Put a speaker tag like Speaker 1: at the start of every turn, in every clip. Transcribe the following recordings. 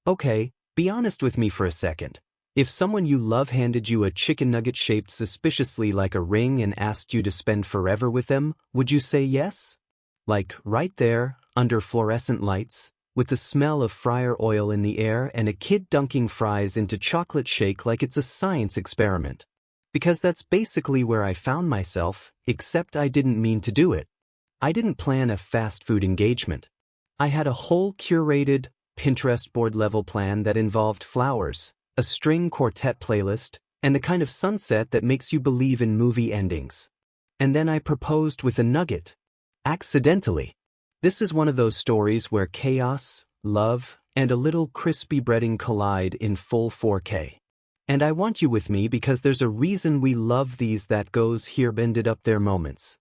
Speaker 1: Okay, be honest with me for a second. If someone you love handed you a chicken nugget shaped suspiciously like a ring and asked you to spend forever with them, would you say yes? Like, right there, under fluorescent lights, with the smell of fryer oil in the air and a kid dunking fries into chocolate shake like it's a science experiment. Because that's basically where I found myself, except I didn't mean to do it. I didn't plan a fast food engagement. I had a whole curated, Pinterest board-level plan that involved flowers, a string quartet playlist, and the kind of sunset that makes you believe in movie endings. And then I proposed with a nugget. Accidentally. This is one of those stories where chaos, love, and a little crispy breading collide in full 4K. And I want you with me because there's a reason we love these that goes here bended up there moments.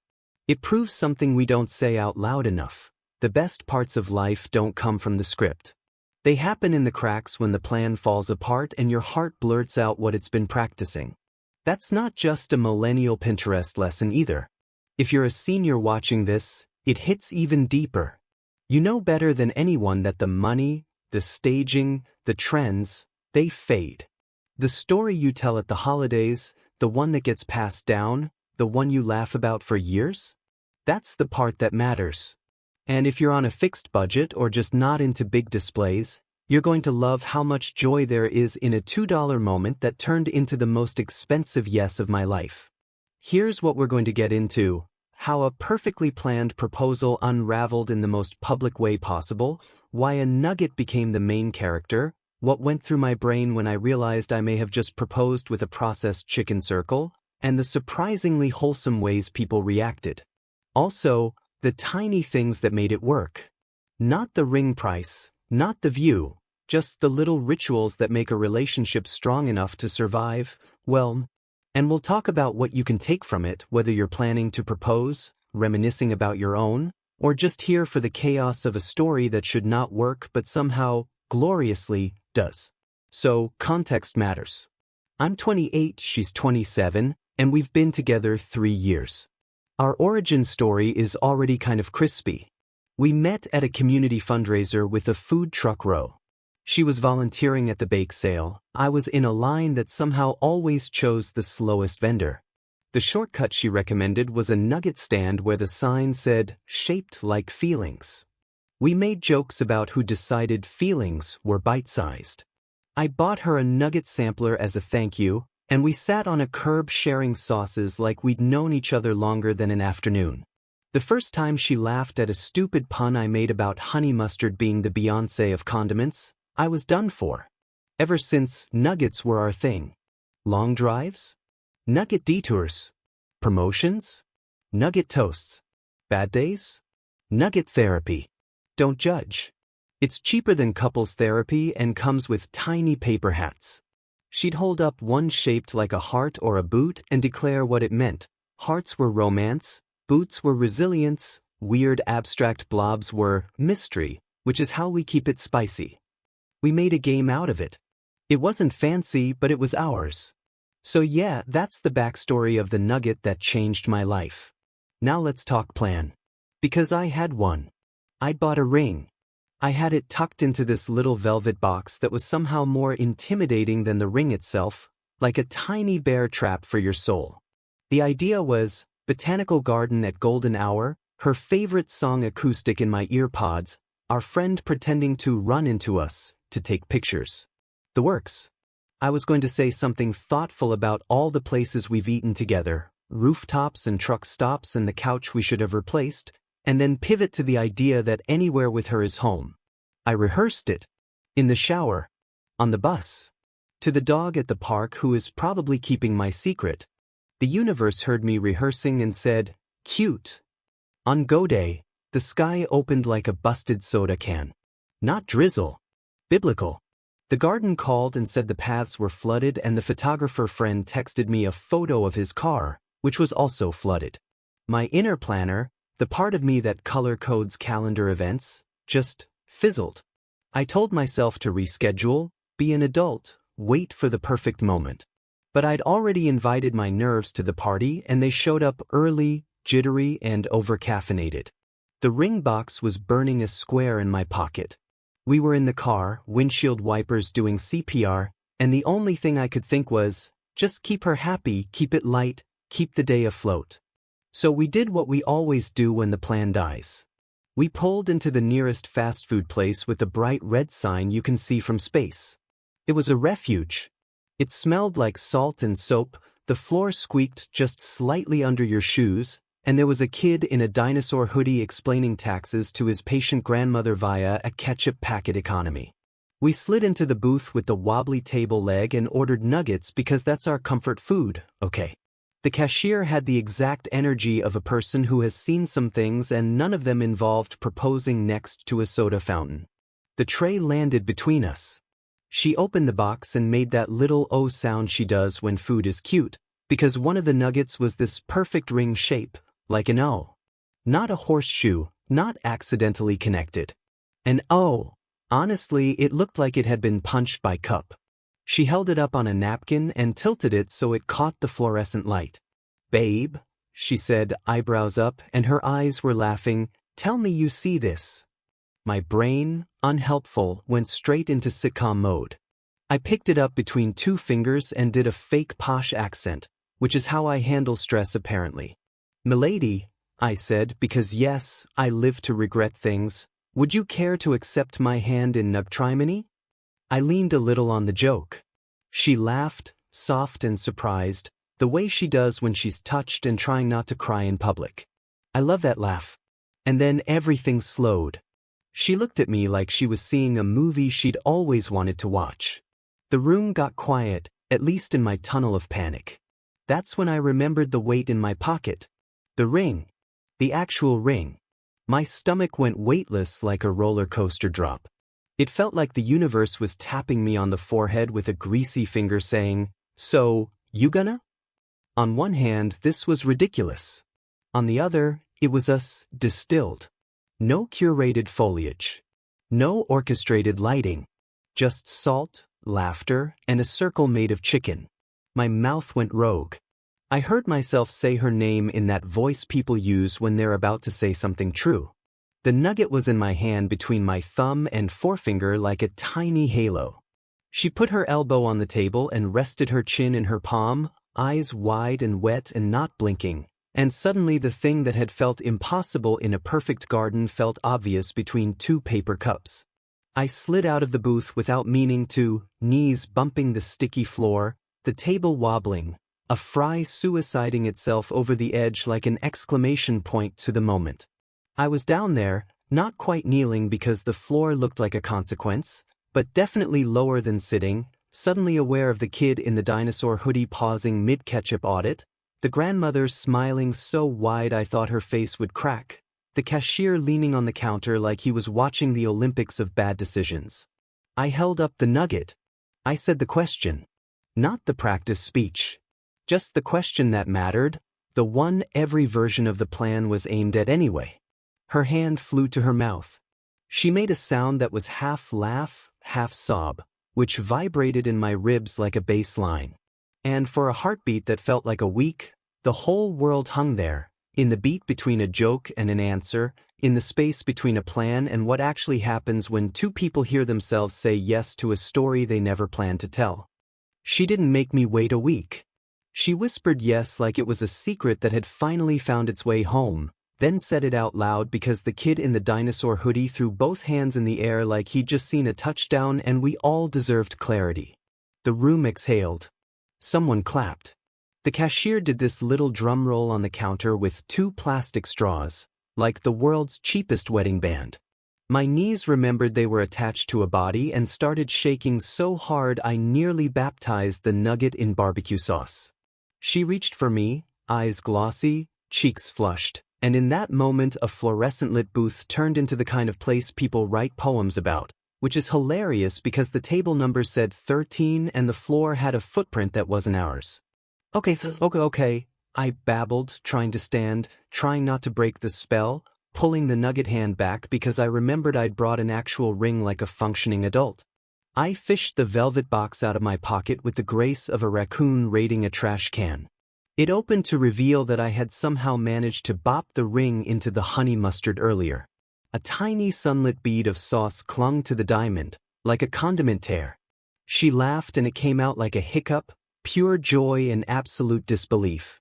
Speaker 1: It proves something we don't say out loud enough. The best parts of life don't come from the script. They happen in the cracks when the plan falls apart and your heart blurts out what it's been practicing. That's not just a millennial Pinterest lesson either. If you're a senior watching this, it hits even deeper. You know better than anyone that the money, the staging, the trends, they fade. The story you tell at the holidays, the one that gets passed down, the one you laugh about for years? That's the part that matters. And if you're on a fixed budget or just not into big displays, you're going to love how much joy there is in a $2 moment that turned into the most expensive yes of my life. Here's what we're going to get into: how a perfectly planned proposal unraveled in the most public way possible, why a nugget became the main character, what went through my brain when I realized I may have just proposed with a processed chicken circle, and the surprisingly wholesome ways people reacted. Also, the tiny things that made it work. Not the ring price, not the view, just the little rituals that make a relationship strong enough to survive, well, and we'll talk about what you can take from it, whether you're planning to propose, reminiscing about your own, or just here for the chaos of a story that should not work but somehow, gloriously, does. So, context matters. I'm 28, she's 27, and we've been together 3 years. Our origin story is already kind of crispy. We met at a community fundraiser with a food truck row. She was volunteering at the bake sale. I was in a line that somehow always chose the slowest vendor. The shortcut she recommended was a nugget stand where the sign said, "Shaped like feelings." We made jokes about who decided feelings were bite-sized. I bought her a nugget sampler as a thank you, and we sat on a curb sharing sauces like we'd known each other longer than an afternoon. The first time she laughed at a stupid pun I made about honey mustard being the Beyoncé of condiments, I was done for. Ever since, nuggets were our thing. Long drives? Nugget detours. Promotions? Nugget toasts. Bad days? Nugget therapy. Don't judge. It's cheaper than couples therapy and comes with tiny paper hats. She'd hold up one shaped like a heart or a boot and declare what it meant. Hearts were romance, boots were resilience, weird abstract blobs were mystery, which is how we keep it spicy. We made a game out of it. It wasn't fancy, but it was ours. So yeah, that's the backstory of the nugget that changed my life. Now let's talk plan. Because I had one. I'd bought a ring. I had it tucked into this little velvet box that was somehow more intimidating than the ring itself, like a tiny bear trap for your soul. The idea was, botanical garden at golden hour, her favorite song acoustic in my earpods, our friend pretending to run into us, to take pictures. The works. I was going to say something thoughtful about all the places we've eaten together, rooftops and truck stops and the couch we should have replaced, and then pivot to the idea that anywhere with her is home. I rehearsed it. In the shower. On the bus. To the dog at the park who is probably keeping my secret. The universe heard me rehearsing and said, "Cute." On go day, the sky opened like a busted soda can. Not drizzle. Biblical. The garden called and said the paths were flooded, and the photographer friend texted me a photo of his car, which was also flooded. My inner planner, the part of me that color codes calendar events, just fizzled. I told myself to reschedule, be an adult, wait for the perfect moment. But I'd already invited my nerves to the party, and they showed up early, jittery, and overcaffeinated. The ring box was burning a square in my pocket. We were in the car, windshield wipers doing CPR, and the only thing I could think was, just keep her happy, keep it light, keep the day afloat. So we did what we always do when the plan dies. We pulled into the nearest fast food place with the bright red sign you can see from space. It was a refuge. It smelled like salt and soap, the floor squeaked just slightly under your shoes, and there was a kid in a dinosaur hoodie explaining taxes to his patient grandmother via a ketchup packet economy. We slid into the booth with the wobbly table leg and ordered nuggets because that's our comfort food, okay. The cashier had the exact energy of a person who has seen some things and none of them involved proposing next to a soda fountain. The tray landed between us. She opened the box and made that little "oh" sound she does when food is cute, because one of the nuggets was this perfect ring shape, like an O. Not a horseshoe, not accidentally connected. An O. Honestly, it looked like it had been punched by cup. She held it up on a napkin and tilted it so it caught the fluorescent light. "Babe," she said, eyebrows up, and her eyes were laughing, "tell me you see this." My brain, unhelpful, went straight into sitcom mode. I picked it up between two fingers and did a fake posh accent, which is how I handle stress apparently. "Milady," I said, because yes, I live to regret things, "would you care to accept my hand in nugtrimony?" I leaned a little on the joke. She laughed, soft and surprised, the way she does when she's touched and trying not to cry in public. I love that laugh. And then everything slowed. She looked at me like she was seeing a movie she'd always wanted to watch. The room got quiet, at least in my tunnel of panic. That's when I remembered the weight in my pocket. The ring. The actual ring. My stomach went weightless like a roller coaster drop. It felt like the universe was tapping me on the forehead with a greasy finger saying, "So, you gonna?" On one hand, this was ridiculous. On the other, it was us, distilled. No curated foliage. No orchestrated lighting. Just salt, laughter, and a circle made of chicken. My mouth went rogue. I heard myself say her name in that voice people use when they're about to say something true. The nugget was in my hand between my thumb and forefinger like a tiny halo. She put her elbow on the table and rested her chin in her palm, eyes wide and wet and not blinking, and suddenly the thing that had felt impossible in a perfect garden felt obvious between two paper cups. I slid out of the booth without meaning to, knees bumping the sticky floor, the table wobbling, a fry suiciding itself over the edge like an exclamation point to the moment. I was down there, not quite kneeling because the floor looked like a consequence, but definitely lower than sitting, suddenly aware of the kid in the dinosaur hoodie pausing mid-ketchup audit, the grandmother smiling so wide I thought her face would crack, the cashier leaning on the counter like he was watching the Olympics of bad decisions. I held up the nugget. I said the question. Not the practice speech. Just the question that mattered, the one every version of the plan was aimed at anyway. Her hand flew to her mouth. She made a sound that was half laugh, half sob, which vibrated in my ribs like a bass line. And for a heartbeat that felt like a week, the whole world hung there, in the beat between a joke and an answer, in the space between a plan and what actually happens when two people hear themselves say yes to a story they never planned to tell. She didn't make me wait a week. She whispered yes like it was a secret that had finally found its way home, then said it out loud because the kid in the dinosaur hoodie threw both hands in the air like he'd just seen a touchdown and we all deserved clarity. The room exhaled. Someone clapped. The cashier did this little drum roll on the counter with two plastic straws, like the world's cheapest wedding band. My knees remembered they were attached to a body and started shaking so hard I nearly baptized the nugget in barbecue sauce. She reached for me, eyes glossy, cheeks flushed, and in that moment a fluorescent-lit booth turned into the kind of place people write poems about, which is hilarious because the table number said 13 and the floor had a footprint that wasn't ours. Okay, I babbled, trying to stand, trying not to break the spell, pulling the nugget hand back because I remembered I'd brought an actual ring like a functioning adult. I fished the velvet box out of my pocket with the grace of a raccoon raiding a trash can. It opened to reveal that I had somehow managed to bop the ring into the honey mustard earlier. A tiny sunlit bead of sauce clung to the diamond, like a condiment tear. She laughed and it came out like a hiccup, pure joy and absolute disbelief.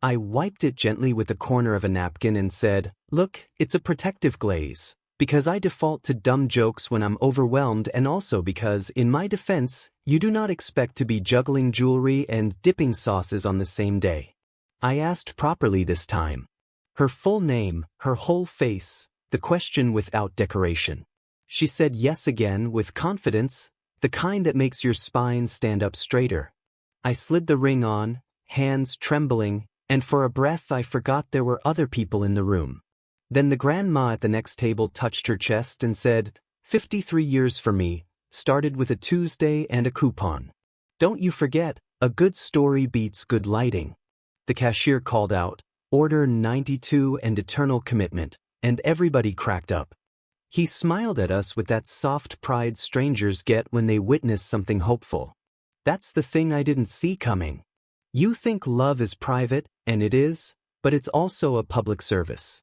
Speaker 1: I wiped it gently with the corner of a napkin and said, "Look, it's a protective glaze. Because I default to dumb jokes when I'm overwhelmed, and also because, in my defense, you do not expect to be juggling jewelry and dipping sauces on the same day." I asked properly this time. Her full name, her whole face, the question without decoration. She said yes again with confidence, the kind that makes your spine stand up straighter. I slid the ring on, hands trembling, and for a breath I forgot there were other people in the room. Then the grandma at the next table touched her chest and said, 53 years for me, started with a Tuesday and a coupon. Don't you forget, a good story beats good lighting. The cashier called out, order 92 and eternal commitment, and everybody cracked up. He smiled at us with that soft pride strangers get when they witness something hopeful. That's the thing I didn't see coming. You think love is private, and it is, but it's also a public service.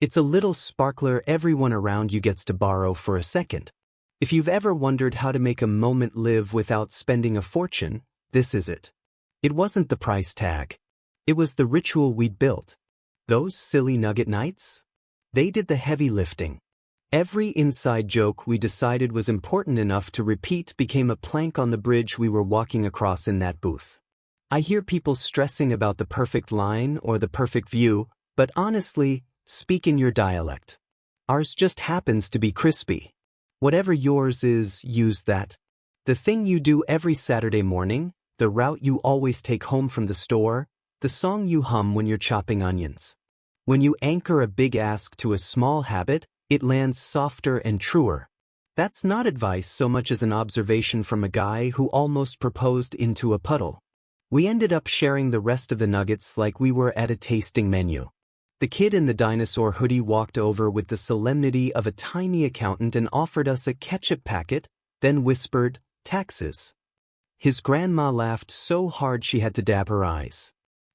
Speaker 1: It's a little sparkler everyone around you gets to borrow for a second. If you've ever wondered how to make a moment live without spending a fortune, this is it. It wasn't the price tag. It was the ritual we'd built. Those silly nugget nights? They did the heavy lifting. Every inside joke we decided was important enough to repeat became a plank on the bridge we were walking across in that booth. I hear people stressing about the perfect line or the perfect view, but honestly, speak in your dialect. Ours just happens to be crispy. Whatever yours is, use that. The thing you do every Saturday morning, the route you always take home from the store, the song you hum when you're chopping onions. When you anchor a big ask to a small habit, it lands softer and truer. That's not advice so much as an observation from a guy who almost proposed into a puddle. We ended up sharing the rest of the nuggets like we were at a tasting menu. The kid in the dinosaur hoodie walked over with the solemnity of a tiny accountant and offered us a ketchup packet, then whispered, "Taxes." His grandma laughed so hard she had to dab her eyes.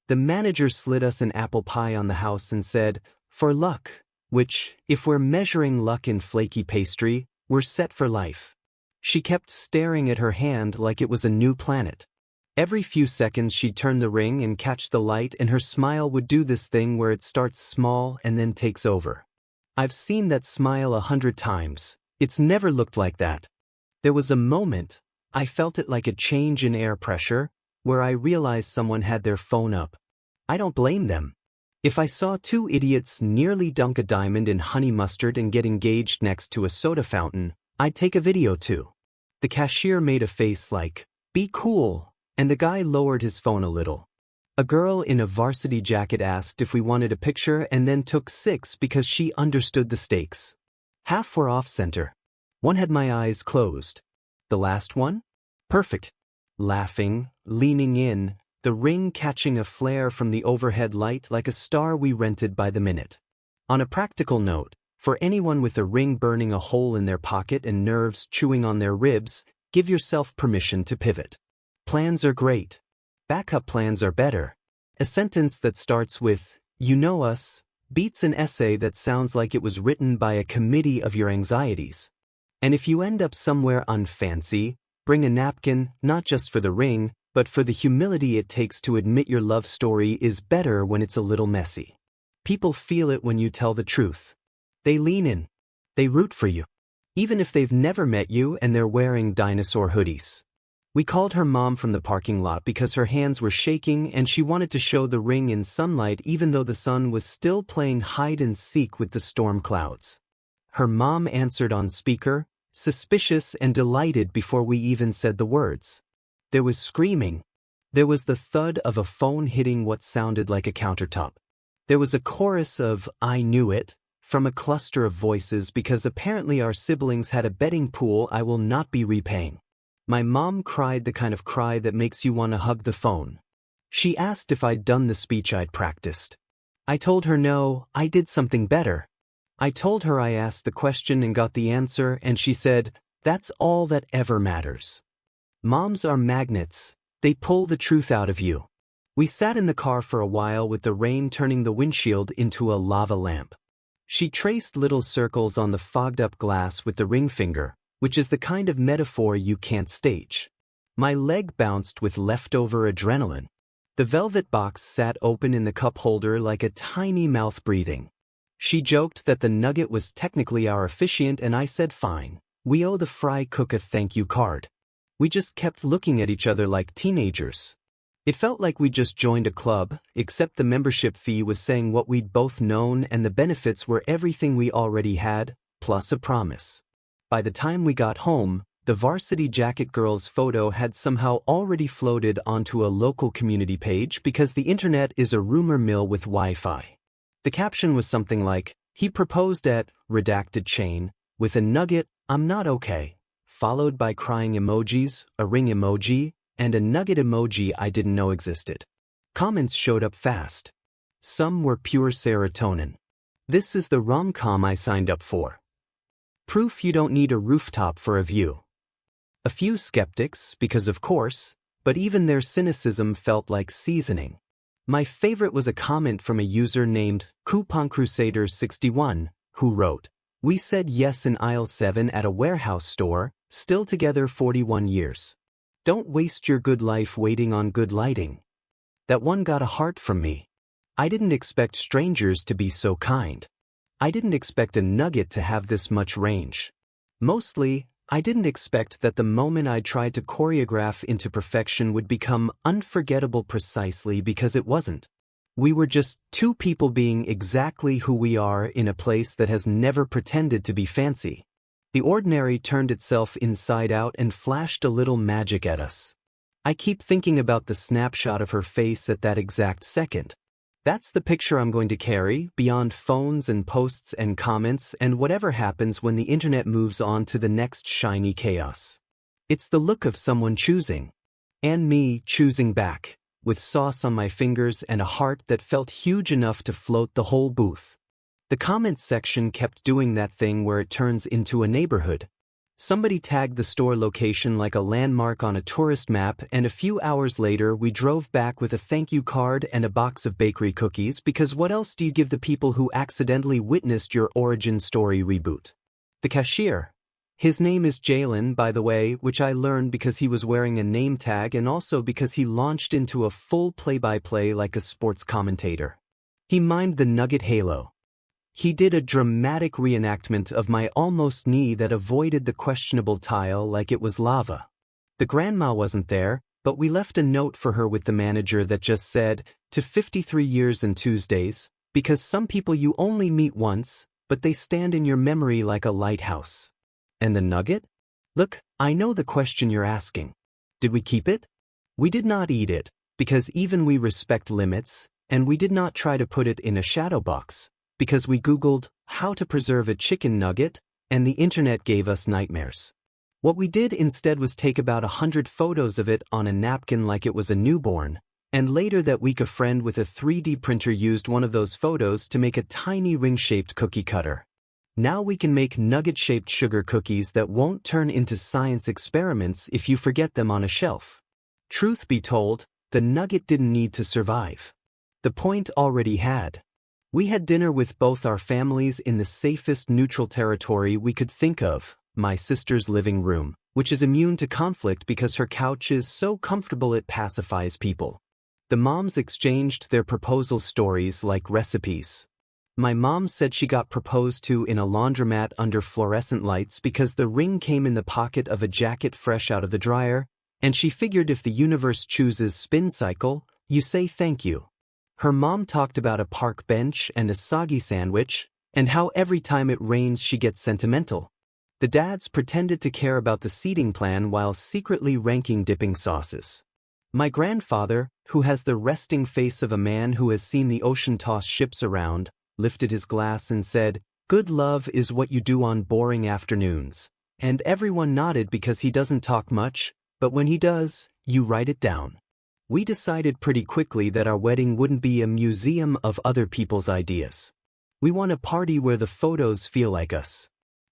Speaker 1: The manager slid us an apple pie on the house and said, "For luck," which, if we're measuring luck in flaky pastry, we're set for life. She kept staring at her hand like it was a new planet. Every few seconds she'd turn the ring and catch the light, and her smile would do this thing where it starts small and then takes over. I've seen that smile 100 times. It's never looked like that. There was a moment, I felt it like a change in air pressure, where I realized someone had their phone up. I don't blame them. If I saw two idiots nearly dunk a diamond in honey mustard and get engaged next to a soda fountain, I'd take a video too. The cashier made a face like, "Be cool," and the guy lowered his phone a little. A girl in a varsity jacket asked if we wanted a picture and then took 6 because she understood the stakes. Half were off-center. One had my eyes closed. The last one? Perfect. Laughing, leaning in, the ring catching a flare from the overhead light like a star we rented by the minute. On a practical note, for anyone with a ring burning a hole in their pocket and nerves chewing on their ribs, give yourself permission to pivot. Plans are great. Backup plans are better. A sentence that starts with, "You know us," beats an essay that sounds like it was written by a committee of your anxieties. And if you end up somewhere unfancy, bring a napkin, not just for the ring, but for the humility it takes to admit your love story is better when it's a little messy. People feel it when you tell the truth. They lean in. They root for you. Even if they've never met you and they're wearing dinosaur hoodies. We called her mom from the parking lot because her hands were shaking and she wanted to show the ring in sunlight even though the sun was still playing hide and seek with the storm clouds. Her mom answered on speaker, suspicious and delighted before we even said the words. There was screaming. There was the thud of a phone hitting what sounded like a countertop. There was a chorus of "I knew it" from a cluster of voices because apparently our siblings had a betting pool I will not be repaying. My mom cried the kind of cry that makes you want to hug the phone. She asked if I'd done the speech I'd practiced. I told her no, I did something better. I told her I asked the question and got the answer, and she said, "That's all that ever matters." Moms are magnets. They pull the truth out of you. We sat in the car for a while with the rain turning the windshield into a lava lamp. She traced little circles on the fogged-up glass with the ring finger, which is the kind of metaphor you can't stage. My leg bounced with leftover adrenaline. The velvet box sat open in the cup holder like a tiny mouth breathing. She joked that the nugget was technically our officiant, and I said fine, we owe the fry cook a thank you card. We just kept looking at each other like teenagers. It felt like we just joined a club, except the membership fee was saying what we'd both known and the benefits were everything we already had, plus a promise. By the time we got home, the Varsity Jacket Girl's photo had somehow already floated onto a local community page because the internet is a rumor mill with Wi-Fi. The caption was something like, "He proposed at redacted chain with a nugget, I'm not okay," followed by crying emojis, a ring emoji, and a nugget emoji I didn't know existed. Comments showed up fast. Some were pure serotonin. This is the rom-com I signed up for. Proof you don't need a rooftop for a view. A few skeptics, because of course, but even their cynicism felt like seasoning. My favorite was a comment from a user named CouponCrusader61, who wrote, "We said yes in aisle 7 at a warehouse store, still together 41 years. Don't waste your good life waiting on good lighting." That one got a heart from me. I didn't expect strangers to be so kind. I didn't expect a nugget to have this much range. Mostly, I didn't expect that the moment I tried to choreograph into perfection would become unforgettable precisely because it wasn't. We were just two people being exactly who we are in a place that has never pretended to be fancy. The ordinary turned itself inside out and flashed a little magic at us. I keep thinking about the snapshot of her face at that exact second. That's the picture I'm going to carry, beyond phones and posts and comments and whatever happens when the internet moves on to the next shiny chaos. It's the look of someone choosing. And me choosing back, with sauce on my fingers and a heart that felt huge enough to float the whole booth. The comments section kept doing that thing where it turns into a neighborhood. Somebody tagged the store location like a landmark on a tourist map, and a few hours later we drove back with a thank you card and a box of bakery cookies, because what else do you give the people who accidentally witnessed your origin story reboot? The cashier. His name is Jalen, by the way, which I learned because he was wearing a name tag and also because he launched into a full play-by-play like a sports commentator. He mimed the nugget halo. He did a dramatic reenactment of my almost knee that avoided the questionable tile like it was lava. The grandma wasn't there, but we left a note for her with the manager that just said, "To 53 years and Tuesdays, because some people you only meet once, but they stand in your memory like a lighthouse." And the nugget? Look, I know the question you're asking. Did we keep it? We did not eat it, because even we respect limits, and we did not try to put it in a shadow box. Because we Googled how to preserve a chicken nugget, and the internet gave us nightmares. What we did instead was take about 100 photos of it on a napkin like it was a newborn, and later that week a friend with a 3D printer used one of those photos to make a tiny ring-shaped cookie cutter. Now we can make nugget-shaped sugar cookies that won't turn into science experiments if you forget them on a shelf. Truth be told, the nugget didn't need to survive. The point already had. We had dinner with both our families in the safest neutral territory we could think of, my sister's living room, which is immune to conflict because her couch is so comfortable it pacifies people. The moms exchanged their proposal stories like recipes. My mom said she got proposed to in a laundromat under fluorescent lights because the ring came in the pocket of a jacket fresh out of the dryer, and she figured if the universe chooses spin cycle, you say thank you. Her mom talked about a park bench and a soggy sandwich, and how every time it rains she gets sentimental. The dads pretended to care about the seating plan while secretly ranking dipping sauces. My grandfather, who has the resting face of a man who has seen the ocean toss ships around, lifted his glass and said, "Good love is what you do on boring afternoons." And everyone nodded because he doesn't talk much, but when he does, you write it down. We decided pretty quickly that our wedding wouldn't be a museum of other people's ideas. We want a party where the photos feel like us.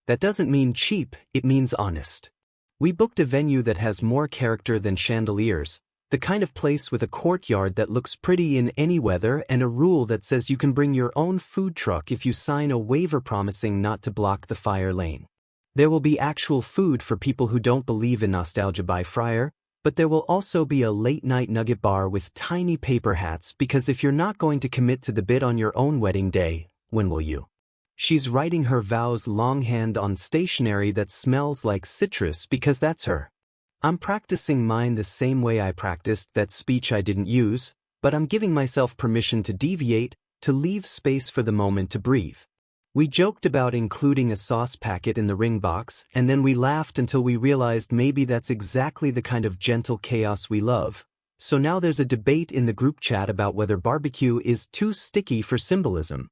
Speaker 1: That doesn't mean cheap, it means honest. We booked a venue that has more character than chandeliers, The kind of place with a courtyard that looks pretty in any weather and a rule that says you can bring your own food truck if you sign a waiver promising not to block the fire lane. There will be actual food for people who don't believe in nostalgia by Fryer, but there will also be a late-night nugget bar with tiny paper hats because if you're not going to commit to the bit on your own wedding day, when will you? She's writing her vows longhand on stationery that smells like citrus because that's her. I'm practicing mine the same way I practiced that speech I didn't use, but I'm giving myself permission to deviate, to leave space for the moment to breathe. We joked about including a sauce packet in the ring box, and then we laughed until we realized maybe that's exactly the kind of gentle chaos we love. So now there's a debate in the group chat about whether barbecue is too sticky for symbolism.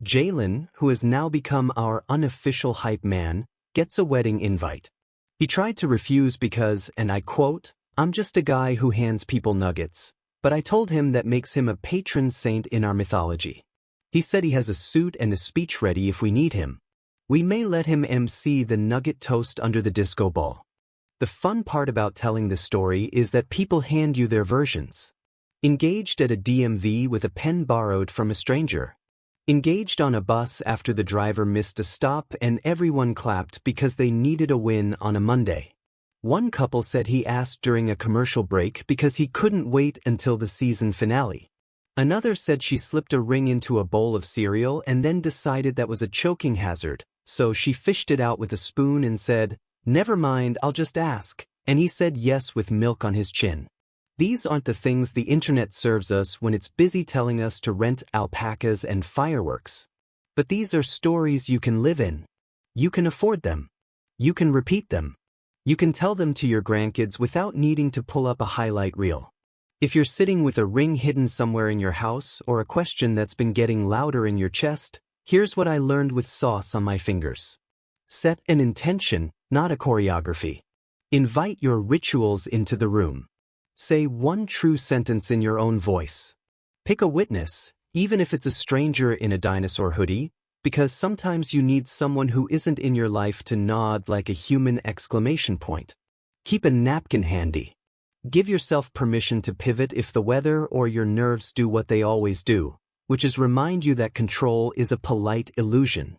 Speaker 1: Jalen, who has now become our unofficial hype man, gets a wedding invite. He tried to refuse because, and I quote, "I'm just a guy who hands people nuggets," but I told him that makes him a patron saint in our mythology. He said he has a suit and a speech ready if we need him. We may let him MC the nugget toast under the disco ball. The fun part about telling this story is that people hand you their versions. Engaged at a DMV with a pen borrowed from a stranger. Engaged on a bus after the driver missed a stop and everyone clapped because they needed a win on a Monday. One couple said he asked during a commercial break because he couldn't wait until the season finale. Another said she slipped a ring into a bowl of cereal and then decided that was a choking hazard, so she fished it out with a spoon and said, "Never mind, I'll just ask," and he said yes with milk on his chin. These aren't the things the internet serves us when it's busy telling us to rent alpacas and fireworks. But these are stories you can live in. You can afford them. You can repeat them. You can tell them to your grandkids without needing to pull up a highlight reel. If you're sitting with a ring hidden somewhere in your house or a question that's been getting louder in your chest, here's what I learned with sauce on my fingers. Set an intention, not a choreography. Invite your rituals into the room. Say one true sentence in your own voice. Pick a witness, even if it's a stranger in a dinosaur hoodie, because sometimes you need someone who isn't in your life to nod like a human exclamation point. Keep a napkin handy. Give yourself permission to pivot if the weather or your nerves do what they always do, which is remind you that control is a polite illusion.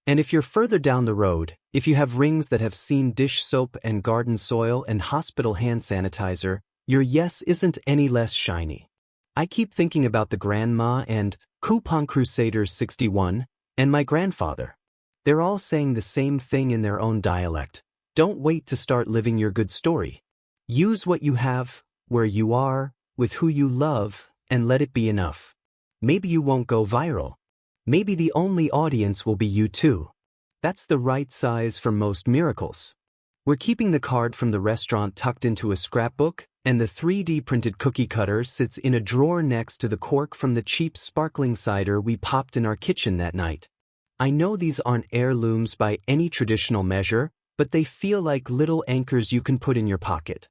Speaker 1: And if you're further down the road, if you have rings that have seen dish soap and garden soil and hospital hand sanitizer, your yes isn't any less shiny. I keep thinking about the grandma and Coupon Crusaders 61 and my grandfather. They're all saying the same thing in their own dialect. Don't wait to start living your good story. Use what you have, where you are, with who you love, and let it be enough. Maybe you won't go viral. Maybe the only audience will be you too. That's the right size for most miracles. We're keeping the card from the restaurant tucked into a scrapbook, and the 3D printed cookie cutter sits in a drawer next to the cork from the cheap sparkling cider we popped in our kitchen that night. I know these aren't heirlooms by any traditional measure, but they feel like little anchors you can put in your pocket.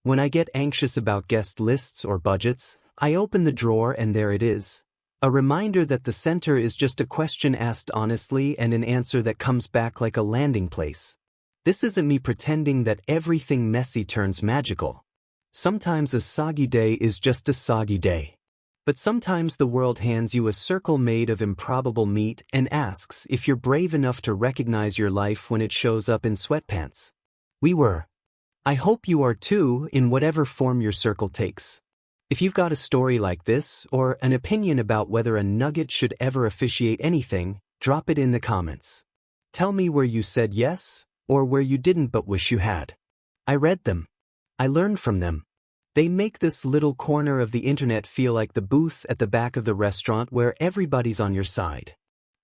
Speaker 1: When I get anxious about guest lists or budgets, I open the drawer and there it is. A reminder that the center is just a question asked honestly and an answer that comes back like a landing place. This isn't me pretending that everything messy turns magical. Sometimes a soggy day is just a soggy day. But sometimes the world hands you a circle made of improbable meat and asks if you're brave enough to recognize your life when it shows up in sweatpants. We were. I hope you are too, in whatever form your circle takes. If you've got a story like this, or an opinion about whether a nugget should ever officiate anything, drop it in the comments. Tell me where you said yes, or where you didn't but wish you had. I read them. I learned from them. They make this little corner of the internet feel like the booth at the back of the restaurant where everybody's on your side.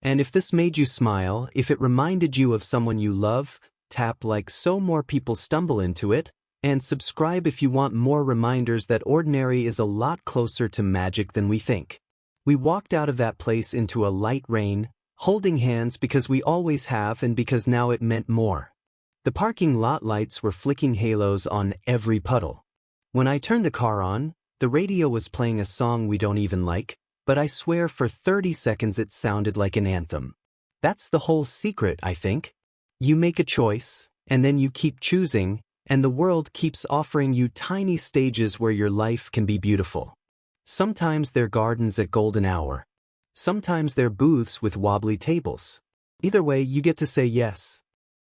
Speaker 1: And if this made you smile, if it reminded you of someone you love, tap like so more people stumble into it, and subscribe if you want more reminders that ordinary is a lot closer to magic than we think. We walked out of that place into a light rain, holding hands because we always have and because now it meant more. The parking lot lights were flicking halos on every puddle. When I turned the car on, the radio was playing a song we don't even like, but I swear for 30 seconds it sounded like an anthem. That's the whole secret, I think. You make a choice, and then you keep choosing, And the world keeps offering you tiny stages where your life can be beautiful. Sometimes they're gardens at golden hour. Sometimes they're booths with wobbly tables. Either way, you get to say yes.